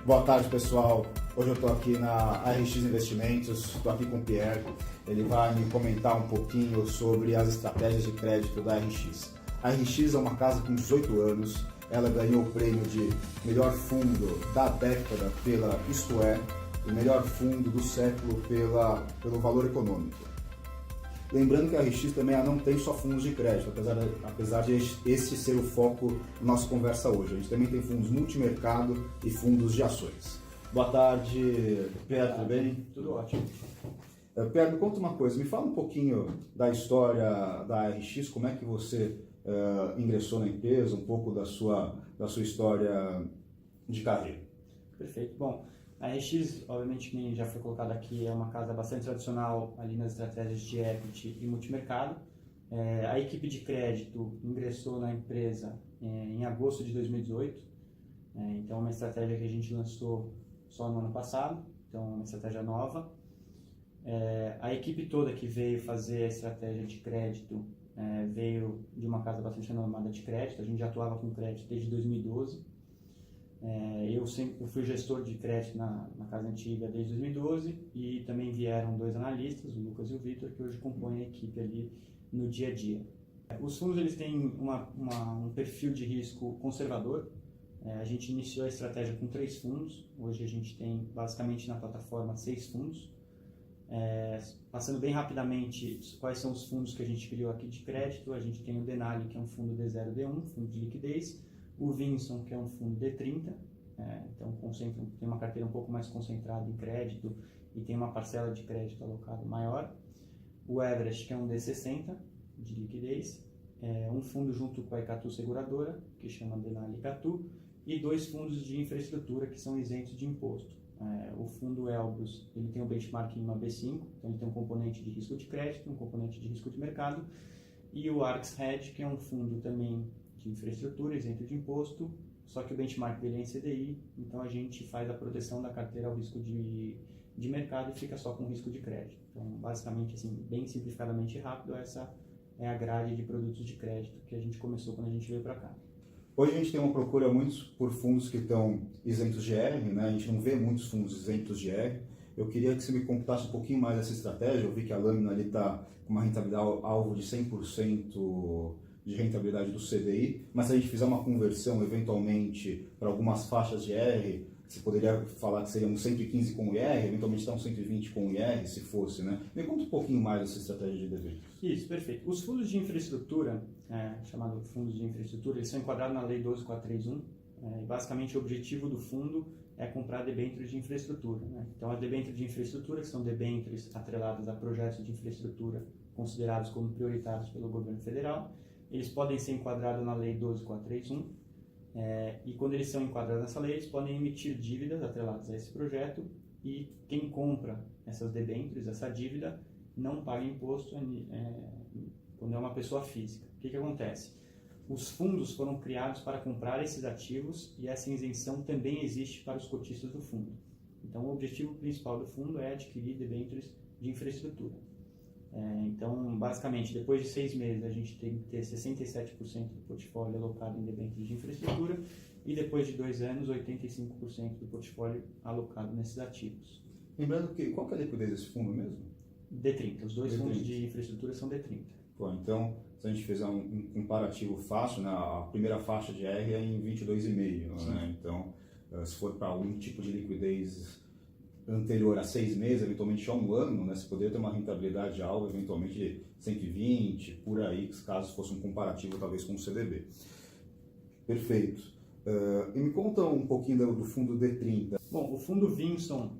Boa tarde, pessoal. Hoje eu estou aqui na RX Investimentos, estou aqui com o Pierre. Ele vai me comentar um pouquinho sobre as estratégias de crédito da RX. A RX é uma casa com 18 anos, ela ganhou o prêmio de melhor fundo da década pela Isto É e melhor fundo do século pelo Valor Econômico. Lembrando que a RX também não tem só fundos de crédito, apesar de esse ser o foco da nossa conversa hoje. A gente também tem fundos multimercado e fundos de ações. Boa tarde, Pedro, tudo bem? Tudo ótimo. Pedro, me conta uma coisa, me fala um pouquinho da história da RX, como é que você ingressou na empresa, um pouco da sua história de carreira. Perfeito. Bom, a RX, obviamente, que já foi colocado aqui, é uma casa bastante tradicional ali nas estratégias de equity e multimercado. A equipe de crédito ingressou na empresa em agosto de 2018, então é uma estratégia que a gente lançou só no ano passado, então é uma estratégia nova. A equipe toda que veio fazer a estratégia de crédito veio de uma casa bastante renomada de crédito, a gente já atuava com crédito desde 2012. Eu fui gestor de crédito na casa antiga desde 2012 e também vieram dois analistas, o Lucas e o Vitor, que hoje compõem a equipe ali no dia a dia. Os fundos eles têm um perfil de risco conservador. A gente iniciou a estratégia com 3 fundos, hoje a gente tem basicamente na plataforma 6 fundos. Passando bem rapidamente quais são os fundos que a gente criou aqui de crédito, a gente tem o Denali, que é um fundo D0D1, fundo de liquidez, o Vinson, que é um fundo D30, então tem uma carteira um pouco mais concentrada em crédito e tem uma parcela de crédito alocado maior. O Everest, que é um D60 de liquidez, um fundo junto com a Icatu Seguradora, que chama Denali Icatu, e 2 fundos de infraestrutura que são isentos de imposto. O fundo Elbrus, ele tem o benchmark em uma B5, então ele tem um componente de risco de crédito, um componente de risco de mercado, e o Arx Hedge, que é um fundo também de infraestrutura, isento de imposto, só que o benchmark dele é em CDI, então a gente faz a proteção da carteira ao risco de mercado e fica só com risco de crédito. Então, basicamente, assim, bem simplificadamente rápido, essa é a grade de produtos de crédito que a gente começou quando a gente veio para cá. Hoje a gente tem uma procura muito por fundos que estão isentos de R, né? A gente não vê muitos fundos isentos de R. Eu queria que você me contasse um pouquinho mais dessa estratégia. Eu vi que a lâmina ali está com uma rentabilidade alvo de 100% de rentabilidade do CDI, mas se a gente fizer uma conversão eventualmente para algumas faixas de R, você poderia falar que seria um 115 com o IR, eventualmente está um 120 com o IR, se fosse, né? Me conta um pouquinho mais dessa estratégia de debêntures. Isso, perfeito. Os fundos de infraestrutura, chamados fundos de infraestrutura, eles são enquadrados na Lei 12431, e basicamente o objetivo do fundo é comprar debêntures de infraestrutura, né? Então, as debêntures de infraestrutura, que são debêntures atreladas a projetos de infraestrutura considerados como prioritários pelo governo federal, eles podem ser enquadrados na Lei 12431, e quando eles são enquadrados nessa lei, eles podem emitir dívidas atreladas a esse projeto e quem compra essas debêntures, essa dívida, não paga imposto quando é uma pessoa física. O que acontece? Os fundos foram criados para comprar esses ativos e essa isenção também existe para os cotistas do fundo. Então, o objetivo principal do fundo é adquirir debêntures de infraestrutura. Então, basicamente, depois de 6 meses, a gente tem que ter 67% do portfólio alocado em debêntures de infraestrutura e depois de 2 anos, 85% do portfólio alocado nesses ativos. Lembrando que, qual que é a liquidez desse fundo mesmo? D30, os 2 D30. fundos de infraestrutura são D30. Bom, então, se a gente fizer um comparativo fácil, né, a primeira faixa de R é em 22,5, né? Então, se for para algum tipo de liquidez anterior a 6 meses, eventualmente a 1 ano, né, você poderia ter uma rentabilidade alva, eventualmente de 120, por aí, caso fosse um comparativo talvez com o CDB. Perfeito. E me conta um pouquinho do fundo D30. Bom, o fundo Vinson,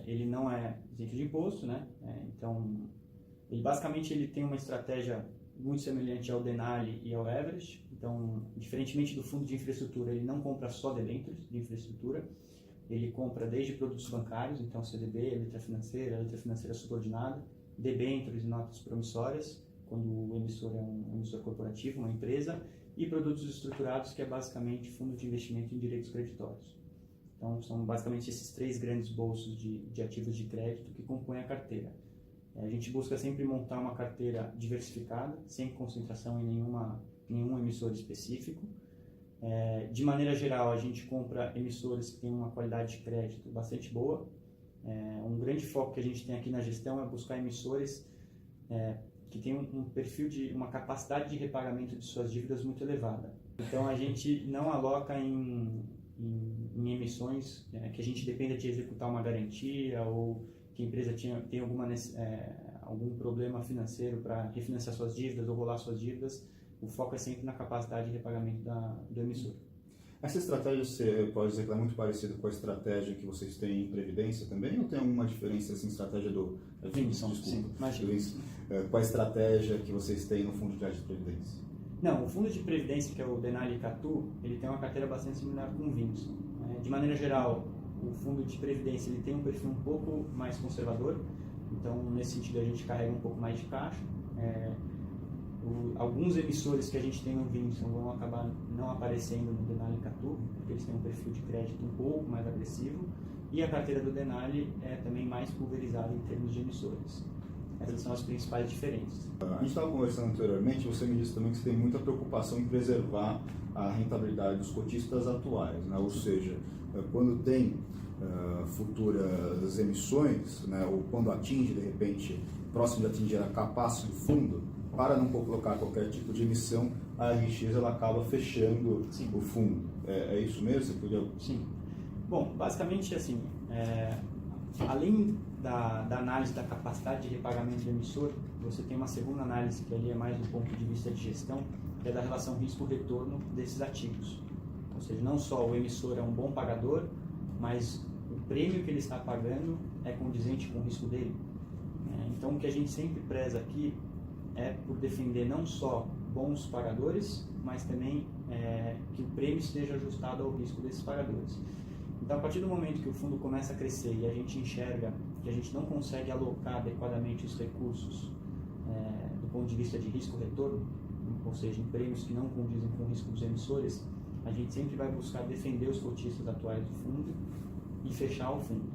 ele não é isento de imposto, né? Então, basicamente ele tem uma estratégia muito semelhante ao Denali e ao Everest. Então, diferentemente do fundo de infraestrutura, ele não compra só debêntures de infraestrutura, ele compra desde produtos bancários, então CDB, letra financeira subordinada, debêntures e notas promissórias, quando o emissor é um emissor corporativo, uma empresa, e produtos estruturados, que é basicamente fundo de investimento em direitos creditórios. Então, são basicamente esses 3 grandes bolsos de ativos de crédito que compõem a carteira. A gente busca sempre montar uma carteira diversificada, sem concentração em nenhum emissor específico. De maneira geral, a gente compra emissores que têm uma qualidade de crédito bastante boa. Um grande foco que a gente tem aqui na gestão é buscar emissores que têm um perfil uma capacidade de repagamento de suas dívidas muito elevada. Então, a gente não aloca em emissões que a gente dependa de executar uma garantia ou que a empresa tem algum problema financeiro para refinanciar suas dívidas ou rolar suas dívidas. O foco é sempre na capacidade de repagamento do emissor. Essa estratégia, você pode dizer que ela é muito parecida com a estratégia que vocês têm em Previdência também? Ou tem alguma diferença assim, estratégia do... Desculpa. Sim, qual a estratégia que vocês têm no Fundo de Crédito de Previdência? Não, o Fundo de Previdência, que é o Denali Catu, ele tem uma carteira bastante similar com o Vinson. De maneira geral, o Fundo de Previdência ele tem um perfil um pouco mais conservador, então nesse sentido a gente carrega um pouco mais de caixa. Alguns emissores que a gente tem no Vinson vão acabar não aparecendo no Denali Catu, porque eles têm um perfil de crédito um pouco mais agressivo, e a carteira do Denali é também mais pulverizada em termos de emissores. Essas são as principais diferenças. A gente estava conversando anteriormente, você me disse também que você tem muita preocupação em preservar a rentabilidade dos cotistas atuais, né? Ou seja, quando tem futuras emissões, né? Ou quando atinge, de repente, próximo de atingir a capacity do fundo, para não colocar qualquer tipo de emissão, a RX ela acaba fechando Sim. o fundo. É isso mesmo? Você podia... Sim. Bom, basicamente assim, além da análise da capacidade de repagamento do emissor, você tem uma segunda análise que ali é mais do ponto de vista de gestão, que é da relação risco-retorno desses ativos. Ou seja, não só o emissor é um bom pagador, mas o prêmio que ele está pagando é condizente com o risco dele. Então, o que a gente sempre preza aqui é por defender não só bons pagadores, mas também que o prêmio esteja ajustado ao risco desses pagadores. Então, a partir do momento que o fundo começa a crescer e a gente enxerga que a gente não consegue alocar adequadamente os recursos do ponto de vista de risco-retorno, ou seja, em prêmios que não condizem com o risco dos emissores, a gente sempre vai buscar defender os cotistas atuais do fundo e fechar o fundo.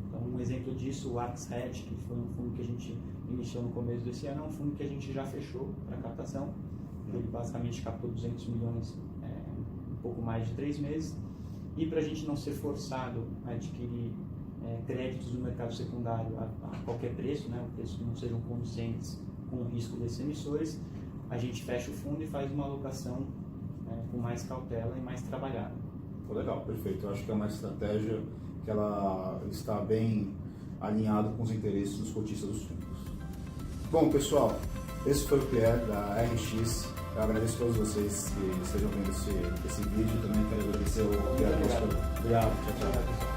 Então, um exemplo disso, o Arx Hedge, que foi um fundo que a gente iniciou no começo desse ano, é um fundo que a gente já fechou para captação. Ele basicamente captou 200 milhões em um pouco mais de 3 meses. E para a gente não ser forçado a adquirir créditos no mercado secundário a qualquer preço, né, preços que não sejam condizentes com o risco desses emissores, a gente fecha o fundo e faz uma alocação com mais cautela e mais trabalhada. Legal, perfeito. Eu acho que é uma estratégia que ela está bem alinhada com os interesses dos cotistas dos fundos. Bom, pessoal, esse foi o Pierre da RX. Eu agradeço a todos vocês que estejam vendo esse vídeo. Também quero agradecer ao Pierre. Obrigado. Tchau, tchau.